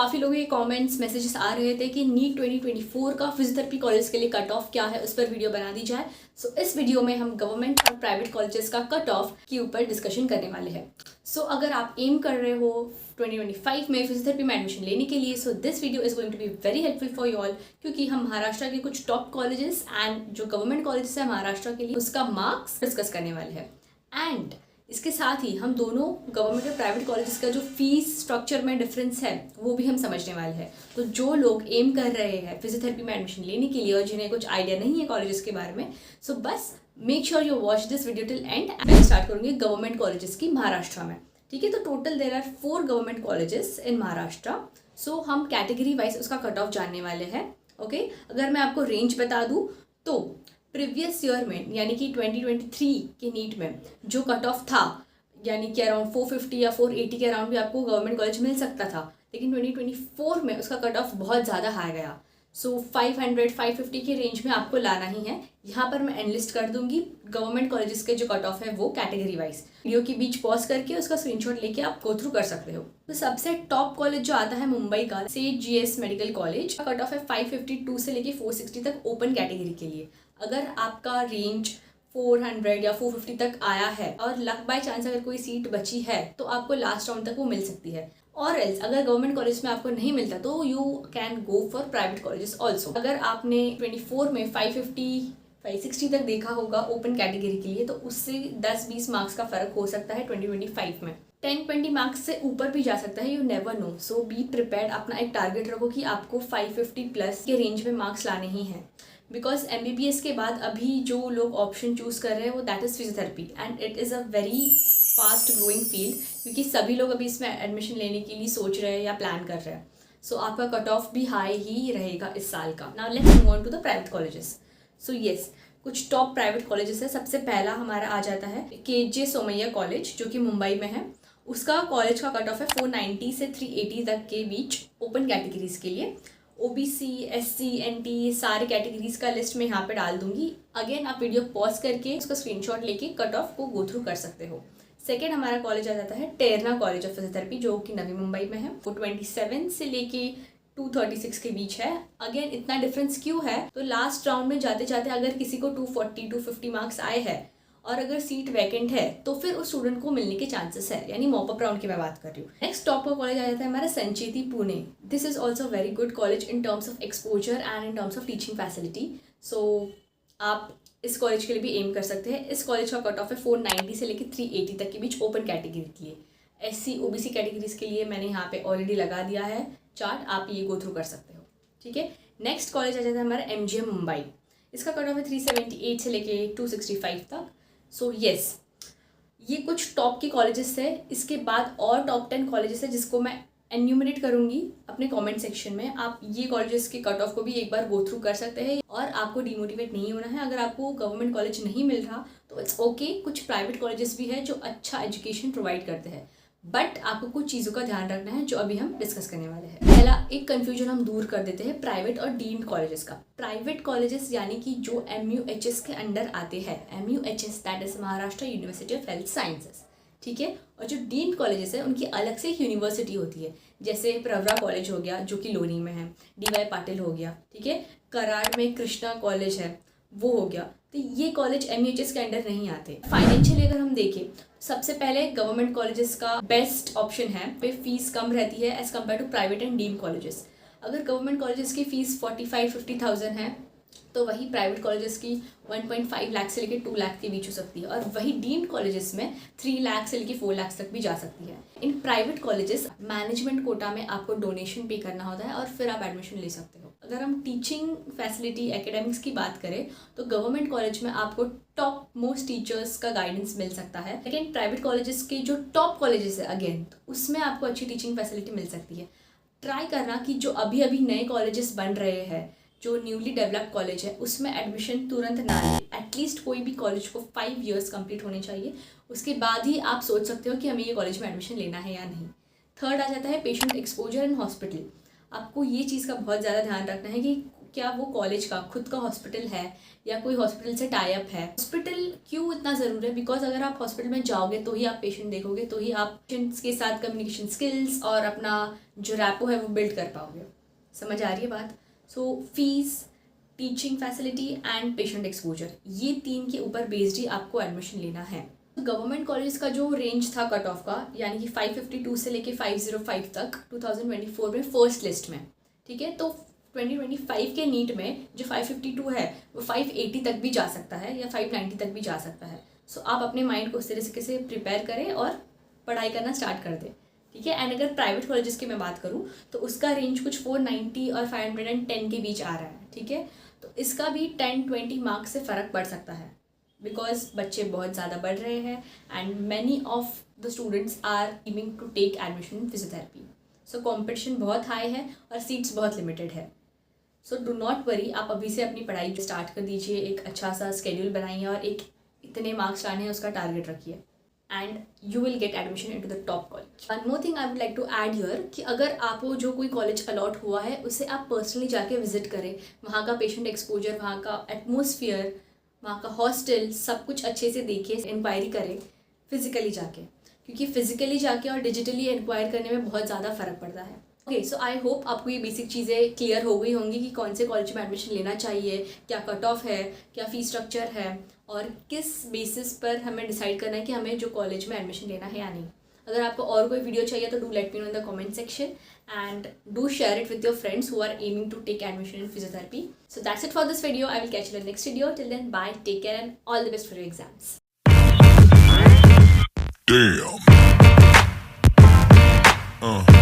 काफ़ी लोगों के कमेंट्स मैसेजेस आ रहे थे कि नीट 2024 का फिजियोथेरेपी कॉलेज के लिए कट ऑफ क्या है उस पर वीडियो बना दी जाए। सो इस वीडियो में हम गवर्नमेंट और प्राइवेट कॉलेजेस का कट ऑफ के ऊपर डिस्कशन करने वाले हैं। सो अगर आप एम कर रहे हो 2025 में फिजियोथेरेपी में एडमिशन लेने के लिए, so this video is going to be very helpful for you all, क्योंकि हम महाराष्ट्र के कुछ टॉप कॉलेजेस एंड जो गवर्नमेंट कॉलेजेस है महाराष्ट्र के लिए उसका मार्क्स डिस्कस करने वाले हैं। एंड इसके साथ ही हम दोनों गवर्नमेंट और प्राइवेट कॉलेजेस का जो फीस स्ट्रक्चर में डिफरेंस है वो भी हम समझने वाले हैं। तो जो लोग एम कर रहे हैं फिजियोथेरेपी में एडमिशन लेने के लिए और जिन्हें कुछ आइडिया नहीं है कॉलेजेस के बारे में, सो बस make sure you watch this video till end. मैं स्टार्ट करूँगी गवर्नमेंट कॉलेजेस की महाराष्ट्र में। ठीक है, तो total there are 4 government colleges in Maharashtra. So हम कैटेगरी वाइज उसका कट ऑफ जानने वाले हैं। ओके, अगर मैं आपको रेंज बता दूँ तो प्रीवियस ईयर में यानी कि 2023 के नीट में जो कट ऑफ था, यानी कि अराउंड 450 या 480 के अराउंड भी आपको गवर्नमेंट कॉलेज मिल सकता था, लेकिन 2024 में उसका कट ऑफ बहुत ज़्यादा हाई गया। सो 500-550 के रेंज में आपको लाना ही है। यहाँ पर मैं एनलिस्ट कर दूंगी गवर्नमेंट कॉलेजेस के जो कट ऑफ है वो कैटेगरी वाइज। वीडियो के बीच पॉज करके उसका स्क्रीनशॉट लेके आप गो थ्रू कर सकते हो। तो सबसे टॉप कॉलेज जो आता है मुंबई का सेठ जीएस मेडिकल कॉलेज का कट ऑफ है 552 से लेके 460 तक ओपन कैटेगरी के लिए। अगर आपका रेंज 400 या 450 तक आया है और लक बाय चांस अगर कोई सीट बची है तो आपको लास्ट राउंड तक वो मिल सकती है। और एल्स अगर गवर्नमेंट कॉलेज में आपको नहीं मिलता तो you can go for private colleges also. अगर आपने 24 में 550-560 तक देखा होगा ओपन कैटेगरी के लिए, तो उससे 10-20 मार्क्स का फर्क हो सकता है 2025 में। 10-20 मार्क्स से ऊपर भी जा सकता है, you never know. So be prepared, अपना एक टारगेट रखो कि आपको 550 प्लस के रेंज में मार्क्स लाने ही हैं। बिकॉज MBBS के बाद अभी जो लोग ऑप्शन चूज कर रहे हैं वो that is physiotherapy and it is a very fast growing field, क्योंकि सभी लोग अभी इसमें एडमिशन लेने के लिए सोच रहे हैं या प्लान कर रहे हैं। सो आपका कट ऑफ भी हाई ही रहेगा इस साल का। Now let's move on to the private colleges. So yes, कुछ टॉप प्राइवेट कॉलेजेस है। सबसे पहला हमारा आ जाता है KJ सोमैया कॉलेज, जो कि मुंबई में है। उसका कॉलेज का कट ऑफ है 490 से 380 तक के बीच ओपन कैटेगरीज के लिए। OBC, SC, NT सारे कैटेगरीज का लिस्ट मैं यहाँ पे डाल दूंगी। अगेन आप वीडियो पॉज करके उसका स्क्रीनशॉट लेके कट ऑफ को गो थ्रू कर सकते हो। सेकेंड हमारा कॉलेज आ जाता है टेरना कॉलेज ऑफ फिजियोथेरेपी, जो कि नवी मुंबई में है। वो 27 से लेके 236 के बीच है। अगेन इतना डिफरेंस क्यों है, तो लास्ट राउंड में जाते जाते अगर किसी को 240-250 मार्क्स आए हैं और अगर सीट वैकेंट है तो फिर उस स्टूडेंट को मिलने के चांसेस है, यानी मॉप अप राउंड की मैं बात कर रही हूँ। नेक्स्ट टॉप का कॉलेज आ जाता है हमारा Sancheti Pune. This is also very good college in terms of exposure and in terms of teaching facility. So आप इस कॉलेज के लिए भी एम कर सकते हैं। इस कॉलेज का कट ऑफ है 490 से लेकर 380 तक के बीच ओपन कैटेगरी के लिए। SC OBC कैटेगरीज के लिए मैंने यहाँ पे ऑलरेडी लगा दिया है चार्ट, आप ये गो थ्रू कर सकते हो। ठीक है, नेक्स्ट कॉलेज आ जाता है हमारा MGM मुंबई। इसका कट ऑफ है 378 से लेके 265 तक। सो येस, ये कुछ टॉप के कॉलेजेस है। इसके बाद और टॉप 10 कॉलेजेस है जिसको मैं एन्यूमरेट करूंगी अपने कमेंट सेक्शन में। आप ये कॉलेजेस के कट ऑफ को भी एक बार गो थ्रू कर सकते हैं और आपको डिमोटिवेट नहीं होना है। अगर आपको गवर्नमेंट कॉलेज नहीं मिल रहा तो इट्स ओके। कुछ प्राइवेट कॉलेजेस भी है जो अच्छा एजुकेशन प्रोवाइड करते हैं, बट आपको कुछ चीज़ों का ध्यान रखना है जो अभी हम डिस्कस करने वाले हैं। पहला एक कन्फ्यूजन हम दूर कर देते हैं प्राइवेट और डीम्ड कॉलेजेस का। प्राइवेट कॉलेजेस यानी कि जो MUHS के अंडर आते हैं, MUHS that is Maharashtra university of health sciences. ठीक है, और जो डीम्ड कॉलेजेस है उनकी अलग से यूनिवर्सिटी होती है, जैसे प्रवरा कॉलेज हो गया जो कि लोनी में है, DY पाटिल हो गया। ठीक है, कराड़ में कृष्णा कॉलेज है वो हो गया। तो ये कॉलेज MUHS के अंडर नहीं आते। फाइनेंशियली अगर हम देखें, सबसे पहले गवर्नमेंट कॉलेजेस का बेस्ट ऑप्शन है, पे फीस कम रहती है as compared to private and deemed colleges. अगर गवर्नमेंट कॉलेजेस की फीस 45-50,000 है तो वही प्राइवेट कॉलेजेस की 1.5 लाख से लेकर 2 लाख के बीच हो सकती है, और वही डीम्ड कॉलेजेस में 3 लाख से लेकर 4 लाख तक भी जा सकती है। In private colleges management quota में आपको डोनेशन पे करना होता है और फिर आप एडमिशन ले सकते हो। अगर हम टीचिंग फैसिलिटी एकेडमिक्स की बात करें तो गवर्नमेंट कॉलेज में आपको टॉप मोस्ट टीचर्स का गाइडेंस मिल सकता है, लेकिन प्राइवेट कॉलेजेस के जो टॉप कॉलेजेस है अगेन उसमें आपको अच्छी टीचिंग फैसिलिटी मिल सकती है। ट्राई करना कि जो अभी अभी नए कॉलेजेस बन रहे हैं, जो न्यूली डेवलप्ड कॉलेज है, उसमें एडमिशन तुरंत ना ले। एटलीस्ट कोई भी कॉलेज को 5 years कंप्लीट होने चाहिए, उसके बाद ही आप सोच सकते हो कि हमें ये कॉलेज में एडमिशन लेना है या नहीं। थर्ड आ जाता है पेशेंट एक्सपोजर इन हॉस्पिटल। आपको ये चीज़ का बहुत ज़्यादा ध्यान रखना है कि क्या वो कॉलेज का खुद का हॉस्पिटल है या कोई हॉस्पिटल से टाई अप है। हॉस्पिटल क्यों इतना ज़रूरी है? बिकॉज अगर आप हॉस्पिटल में जाओगे तो ही आप पेशेंट देखोगे, तो ही आप पेशेंट्स के साथ कम्युनिकेशन स्किल्स और अपना जो रैपो है वो बिल्ड कर पाओगे। समझ आ रही है बात? So fees, teaching facility and patient exposure, ये 3 के ऊपर बेस्ड ही आपको एडमिशन लेना है। गवर्नमेंट कॉलेज का जो रेंज था कट ऑफ का, यानी कि 552 से लेके 505 तक 2024 में फर्स्ट लिस्ट में, ठीक है। तो 2025 के नीट में जो 552 है वो 580 तक भी जा सकता है या 590 तक भी जा सकता है। सो आप अपने माइंड को उस तरीके से प्रिपेयर करें और पढ़ाई करना स्टार्ट कर दें, ठीक है। एंड अगर प्राइवेट कॉलेजेस की मैं बात करूँ तो उसका रेंज कुछ 490 और 510 के बीच आ रहा है, ठीक है। तो इसका भी 10-20 मार्क्स से फ़र्क पड़ सकता है, बिकॉज बच्चे बहुत ज़्यादा बढ़ रहे हैं and many of the students are aiming to take admission in physiotherapy. So competition बहुत हाई है और सीट्स बहुत लिमिटेड है। सो डू नॉट वरी, आप अभी से अपनी पढ़ाई स्टार्ट कर दीजिए, एक अच्छा सा स्केड्यूल बनाइए और एक इतने मार्क्स लाने हैं उसका टारगेट रखिए and you will get admission into the top college. One more thing I would like to add here कि अगर आपको जो कोई कॉलेज अलॉट हुआ है उसे आप पर्सनली जाके विजिट करें, वहाँ का पेशेंट एक्सपोजर, वहाँ का एटमोसफियर, वहाँ का हॉस्टल, सब कुछ अच्छे से देखिए, इंक्वायरी करें फिजिकली जाके, क्योंकि फिजिकली जाके और डिजिटली इंक्वायर करने में बहुत ज़्यादा फ़र्क पड़ता है। ओके, सो आई होप आपको ये बेसिक चीज़ें क्लियर हो गई होंगी कि कौन से कॉलेज में एडमिशन लेना चाहिए, क्या कट ऑफ है, क्या फ़ीस स्ट्रक्चर है और किस बेसिस पर हमें डिसाइड करना है कि हमें जो कॉलेज में एडमिशन लेना है या नहीं। अगर आपको और कोई वीडियो चाहिए तो do let me know in the comment section and do share it with your friends who are aiming to take admission in physiotherapy. So that's it for this video. I will catch you in the next video. Till then, bye, take care and all the best for your exams. Damn.